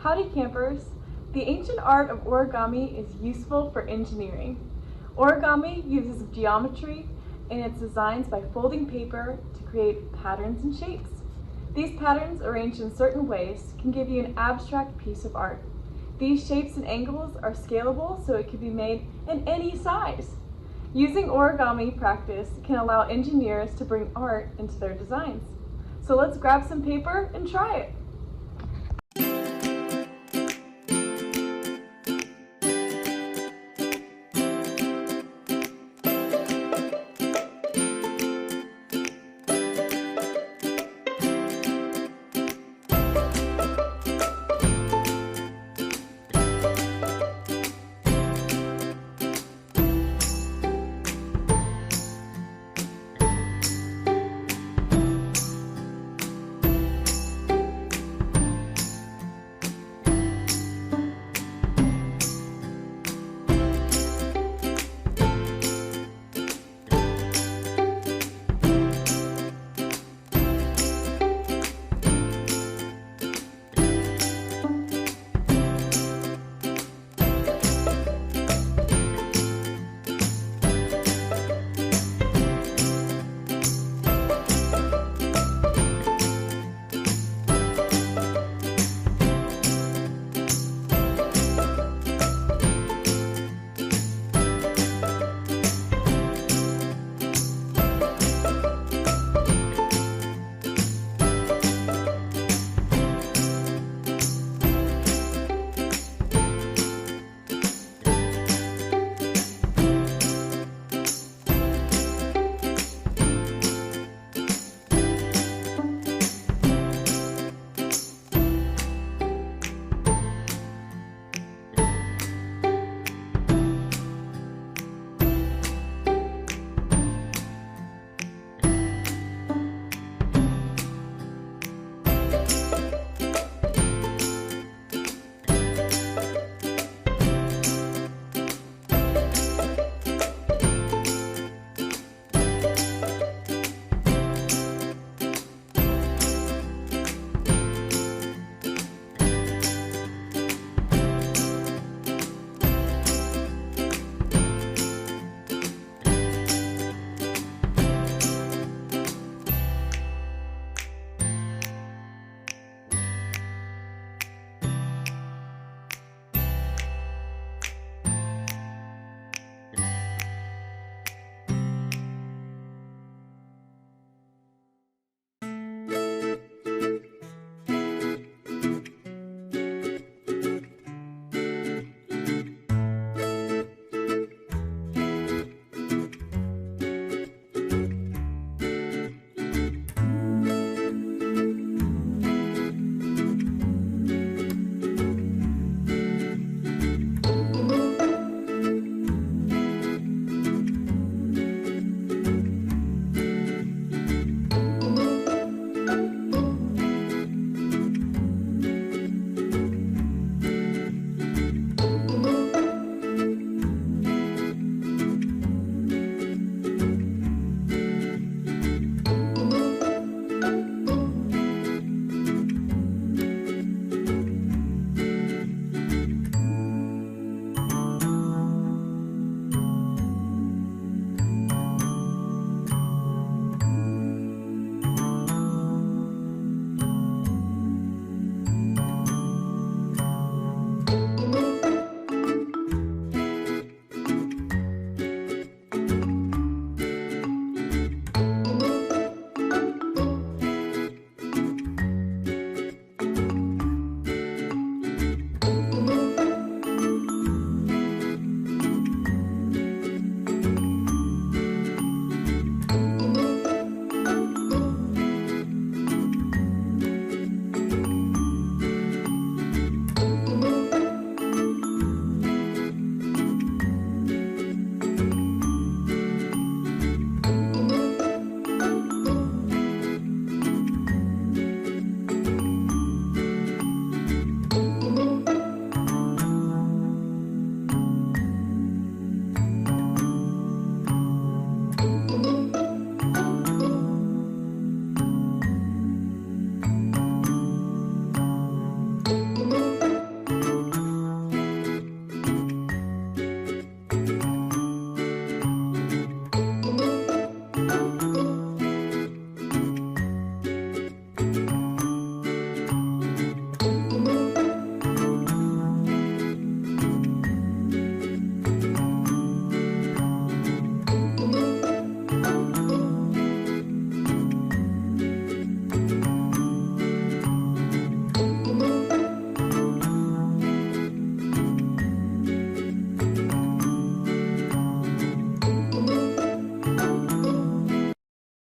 Howdy campers, the ancient art of origami is useful for engineering. Origami uses geometry in its designs by folding paper to create patterns and shapes. These patterns, arranged in certain ways, can give you an abstract piece of art. These shapes and angles are scalable, so it can be made in any size. Using origami practice can allow engineers to bring art into their designs. So let's grab some paper and try it.